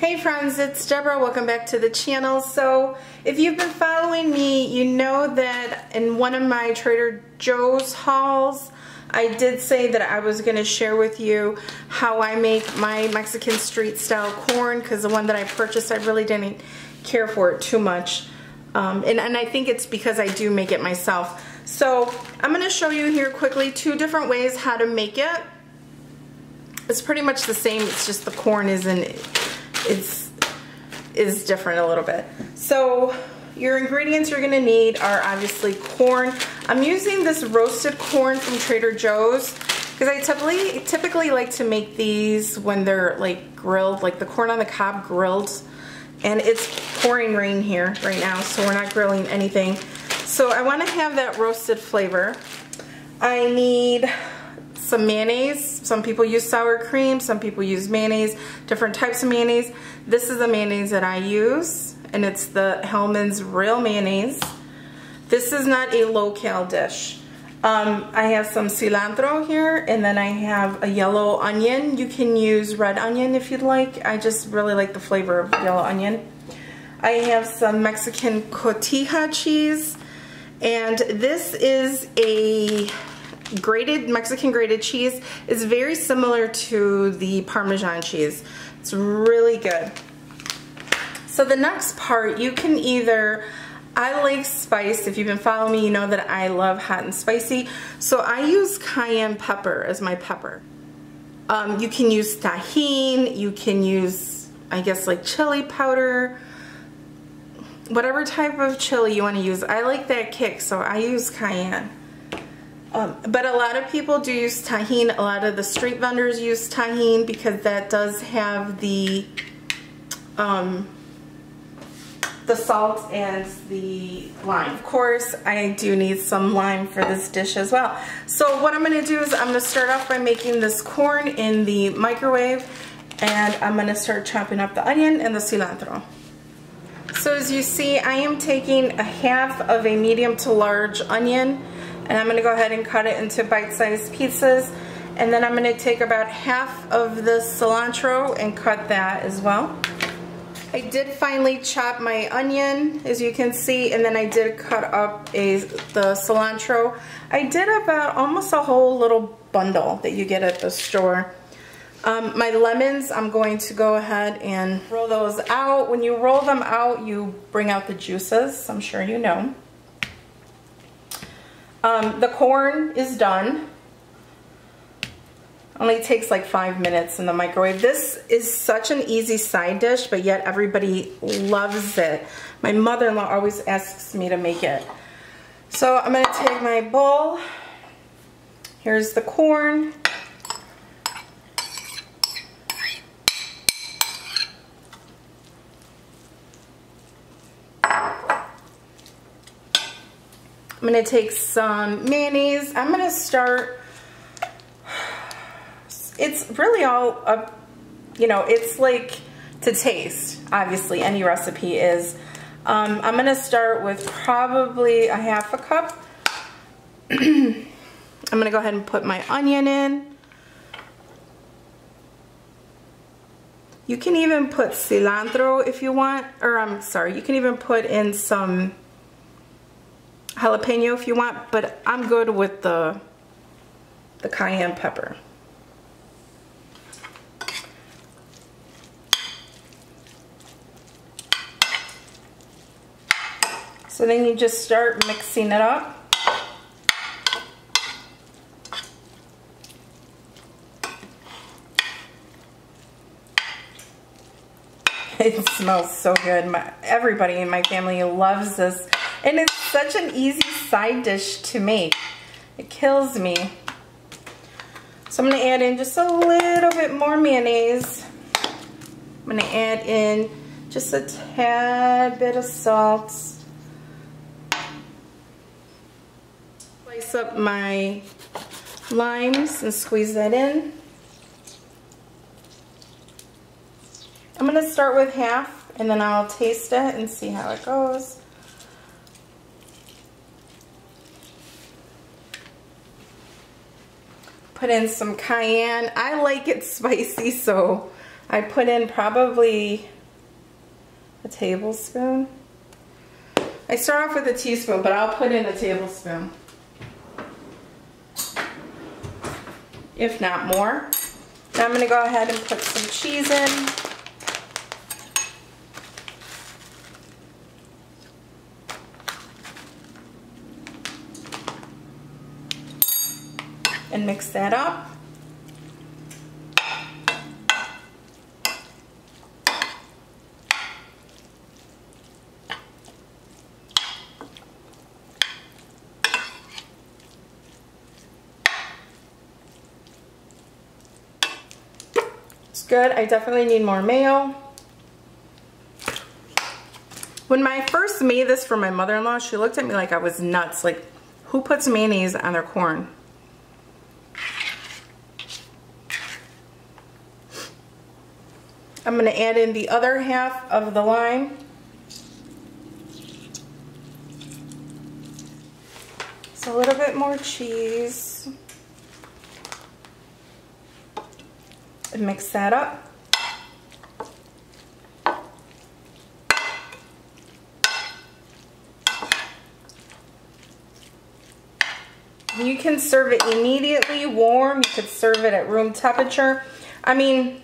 Hey friends, it's Deborah. Welcome back to the channel. So if you've been following me, you know that in one of my Trader Joe's hauls, I did say that I was going to share with you how I make my Mexican street style corn, because the one that I purchased, I really didn't care for it too much. And I think it's because I do make it myself. So I'm going to show you here quickly two different ways how to make it. It's pretty much the same, it's just the corn is different a little bit. So your ingredients you're gonna need are obviously corn. I'm using this roasted corn from Trader Joe's because I typically like to make these when they're like grilled, like the corn on the cob grilled. And it's pouring rain here right now, so we're not grilling anything. So I want to have that roasted flavor. I need some mayonnaise. Some people use sour cream, some people use mayonnaise, different types of mayonnaise. This is the mayonnaise that I use, and it's the Hellmann's Real Mayonnaise. This is not a low-cal dish. I have some cilantro here, and then I have a yellow onion. You can use red onion if you'd like. I just really like the flavor of yellow onion. I have some Mexican cotija cheese, and this is a Mexican grated cheese. Is very similar to the Parmesan cheese. It's really good. So the next part, you can either, I like spice. If you've been following me, you know that I love hot and spicy. So I use cayenne pepper as my pepper. You can use Tajín, you can use, I guess, like chili powder, whatever type of chili you want to use. I like that kick, so I use cayenne. But a lot of people do use Tajín. A lot of the street vendors use Tajín because that does have the salt and the lime. Of course, I do need some lime for this dish as well. So what I'm going to do is I'm going to start off by making this corn in the microwave, and I'm going to start chopping up the onion and the cilantro. So as you see, I am taking a half of a medium to large onion, and I'm going to go ahead and cut it into bite-sized pieces. And then I'm going to take about half of the cilantro and cut that as well. I did finally chop my onion, as you can see, and then I did cut up the cilantro. I did about almost a whole little bundle that you get at the store. My lemons, I'm going to go ahead and roll those out. When you roll them out, you bring out the juices, I'm sure you know. The corn is done. Only takes like 5 minutes in the microwave. This is such an easy side dish, but yet everybody loves it. My mother-in-law always asks me to make it. So I'm going to take my bowl. Here's the corn. I'm going to take some mayonnaise. I'm going to start, it's really all up, you know, it's like to taste, obviously, any recipe is. I'm going to start with probably a half a cup. I'm going to go ahead and put my onion in. You can even put cilantro if you want, or I'm sorry, you can even put in some jalapeno if you want, but I'm good with the cayenne pepper. So then you just start mixing it up. It smells so good. Everybody in my family loves this. And it's such an easy side dish to make. It kills me. So I'm going to add in just a little bit more mayonnaise. I'm going to add in just a tad bit of salt. Slice up my limes and squeeze that in. I'm going to start with half, and then I'll taste it and see how it goes. Put in some cayenne. I like it spicy, so I put in probably A tablespoon. I start off with a teaspoon, but I'll put in a tablespoon, if not more. Now I'm going to go ahead and put some cheese in. And mix that up. It's good. I definitely need more mayo. When I first made this for my mother-in-law, she looked at me like I was nuts. Like, who puts mayonnaise on their corn? I'm going to add in the other half of the lime. So a little bit more cheese. And mix that up. You can serve it immediately warm. You could serve it at room temperature. I mean,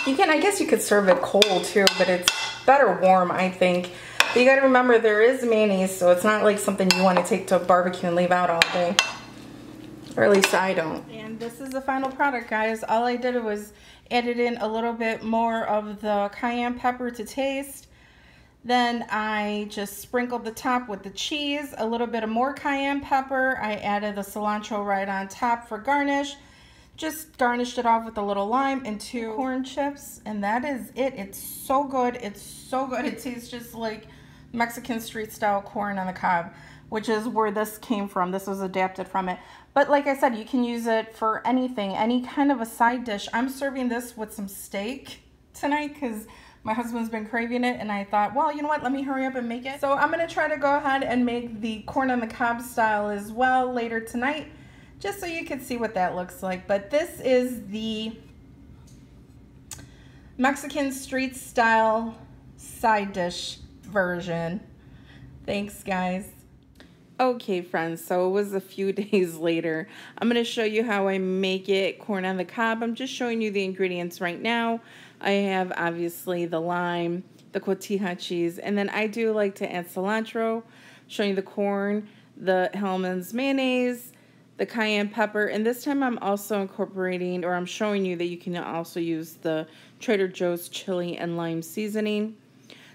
I guess you could serve it cold too, but it's better warm, I think. But you gotta remember there is mayonnaise, so it's not like something you want to take to a barbecue and leave out all day. Or at least I don't. And this is the final product, guys. All I did was added in a little bit more of the cayenne pepper to taste. Then I just sprinkled the top with the cheese, a little bit of more cayenne pepper. I added the cilantro right on top for garnish. Just garnished it off with a little lime and 2 corn chips, and that is it. It's so good. It's so good. It tastes just like Mexican street style corn on the cob, which is where this came from. This was adapted from it. But like I said, you can use it for anything, any kind of a side dish. I'm serving this with some steak tonight because my husband's been craving it, and I thought, well, you know what? Let me hurry up and make it. So I'm going to try to go ahead and make the corn on the cob style as well later tonight, just so you can see what that looks like. But this is the Mexican street style side dish version. Thanks, guys. Okay, friends, so it was a few days later. I'm going to show you how I make it, corn on the cob. I'm just showing you the ingredients right now. I have, obviously, the lime, the cotija cheese, and then I do like to add cilantro, showing you the corn, the Hellmann's mayonnaise, the cayenne pepper, and this time I'm also incorporating, or I'm showing you that you can also use the Trader Joe's chili and lime seasoning.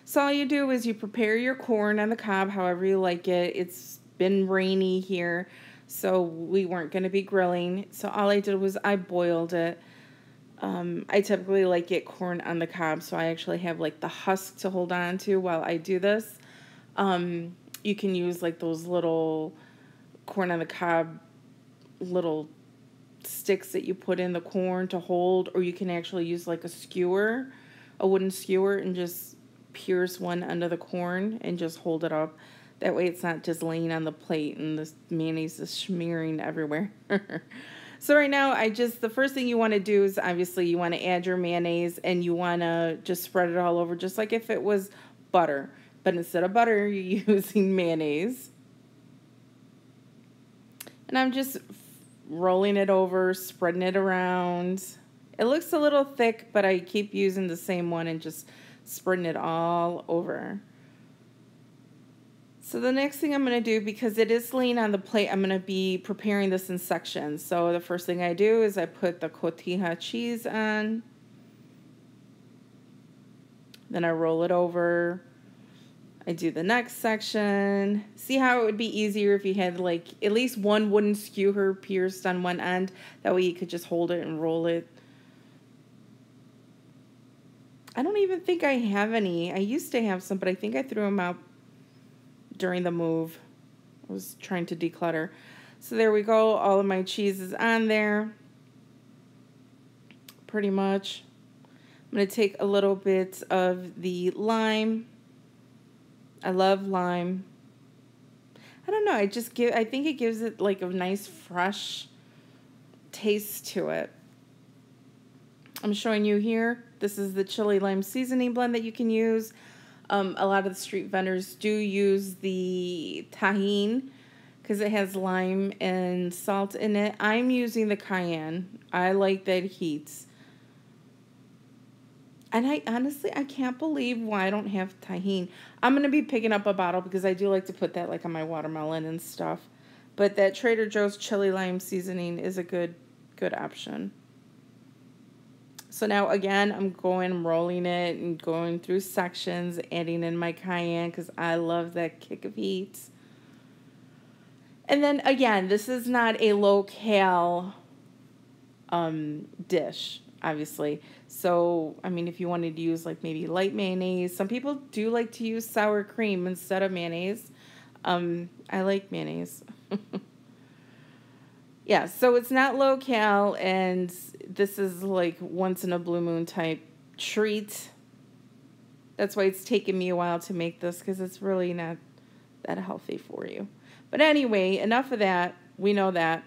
So all you do is you prepare your corn on the cob however you like it. It's been rainy here, so we weren't going to be grilling. So all I did was I boiled it. I typically like it corn on the cob, so I actually have like the husk to hold on to while I do this. You can use like those little corn on the cob little sticks that you put in the corn to hold, or you can actually use like a skewer, a wooden skewer, and just pierce one under the corn and just hold it up. That way it's not just laying on the plate and the mayonnaise is smearing everywhere. So right now, the first thing you want to do is obviously you want to add your mayonnaise, and you want to just spread it all over just like if it was butter. But instead of butter, you're using mayonnaise. And I'm just rolling it over, spreading it around. It looks a little thick, but I keep using the same one and just spreading it all over. So the next thing I'm going to do, because it is laying on the plate, I'm going to be preparing this in sections. So the first thing I do is I put the cotija cheese on. Then I roll it over. I do the next section. See how it would be easier if you had like at least one wooden skewer pierced on one end. That way you could just hold it and roll it. I don't even think I have any. I used to have some, but I think I threw them out during the move. I was trying to declutter. So there we go. All of my cheese is on there. Pretty much. I'm going to take a little bit of the lime. I love lime. I don't know. I think it gives it like a nice fresh taste to it. I'm showing you here. This is the chili lime seasoning blend that you can use. A lot of the street vendors do use the tahine because it has lime and salt in it. I'm using the cayenne. I like that heat. And I honestly can't believe why I don't have tahine. I'm going to be picking up a bottle because I do like to put that like on my watermelon and stuff. But that Trader Joe's chili lime seasoning is a good option. So now again, I'm rolling it and going through sections, adding in my cayenne because I love that kick of heat. And then again, this is not a low-cal dish, obviously. So, I mean, if you wanted to use like maybe light mayonnaise, some people do like to use sour cream instead of mayonnaise. I like mayonnaise. Yeah, so it's not low-cal, and this is like once in a blue moon type treat. That's why it's taken me a while to make this, because it's really not that healthy for you. But anyway, enough of that. We know that.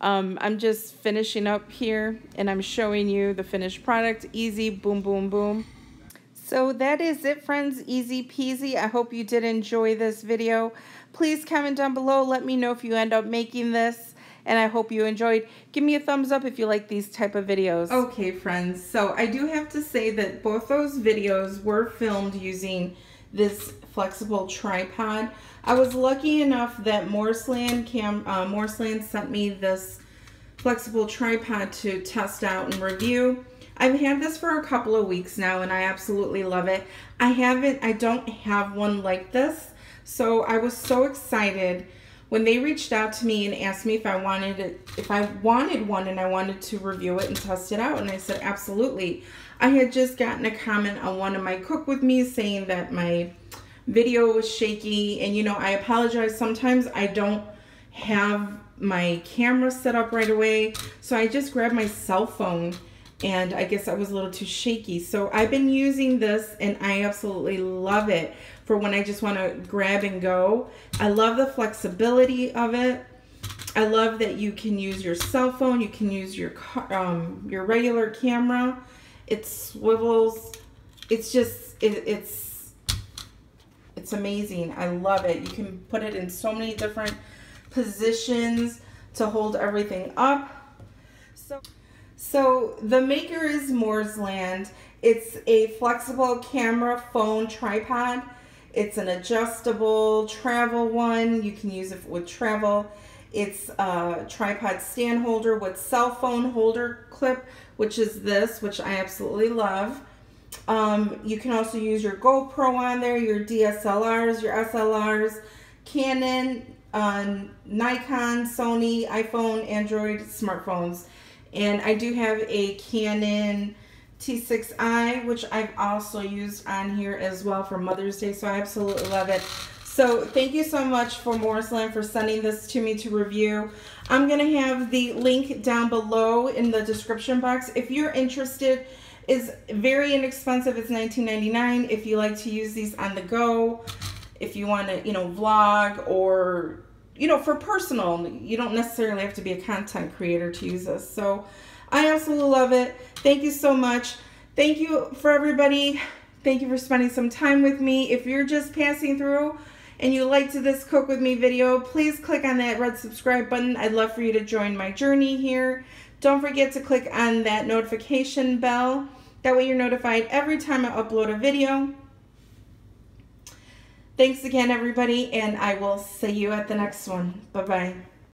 I'm just finishing up here, and I'm showing you the finished product. Easy, boom, boom, boom. So that is it, friends. Easy peasy. I hope you did enjoy this video. Please comment down below. Let me know if you end up making this. And I hope you enjoyed. Give me a thumbs up if you like these type of videos. Okay, friends. So I do have to say that both those videos were filmed using this flexible tripod. I was lucky enough that Morseland sent me this flexible tripod to test out and review. I've had this for a couple of weeks now, and I absolutely love it. I don't have one like this, so I was so excited when they reached out to me and asked me if I wanted one and I wanted to review it and test it out, and I said absolutely. I had just gotten a comment on one of my cook with me saying that my video was shaky, and you know, I apologize. Sometimes I don't have my camera set up right away, so I just grabbed my cell phone, and I guess I was a little too shaky. So I've been using this, and I absolutely love it for when I just want to grab and go. I love the flexibility of it. I love that you can use your cell phone, you can use your regular camera. It swivels. It's just it's amazing. I love it. You can put it in so many different positions to hold everything up. So the maker is Morseland. It's a flexible camera phone tripod. It's an adjustable travel one. You can use it with travel. It's a tripod stand holder with cell phone holder clip, which is this, which I absolutely love. You can also use your GoPro on there, your DSLRs, your SLRs, Canon, Nikon, Sony, iPhone, Android, smartphones. And I do have a Canon T6i, which I've also used on here as well for Mother's Day, so I absolutely love it. So thank you so much for Morseland for sending this to me to review. I'm going to have the link down below in the description box. If you're interested, it's very inexpensive. It's $19.99 if you like to use these on the go, if you want to, you know, vlog, or, you know, for personal. You don't necessarily have to be a content creator to use this. So I absolutely love it. Thank you so much. Thank you for everybody. Thank you for spending some time with me. If you're just passing through and you liked this Cook With Me video, please click on that red subscribe button. I'd love for you to join my journey here. Don't forget to click on that notification bell. That way you're notified every time I upload a video. Thanks again, everybody, and I will see you at the next one. Bye-bye.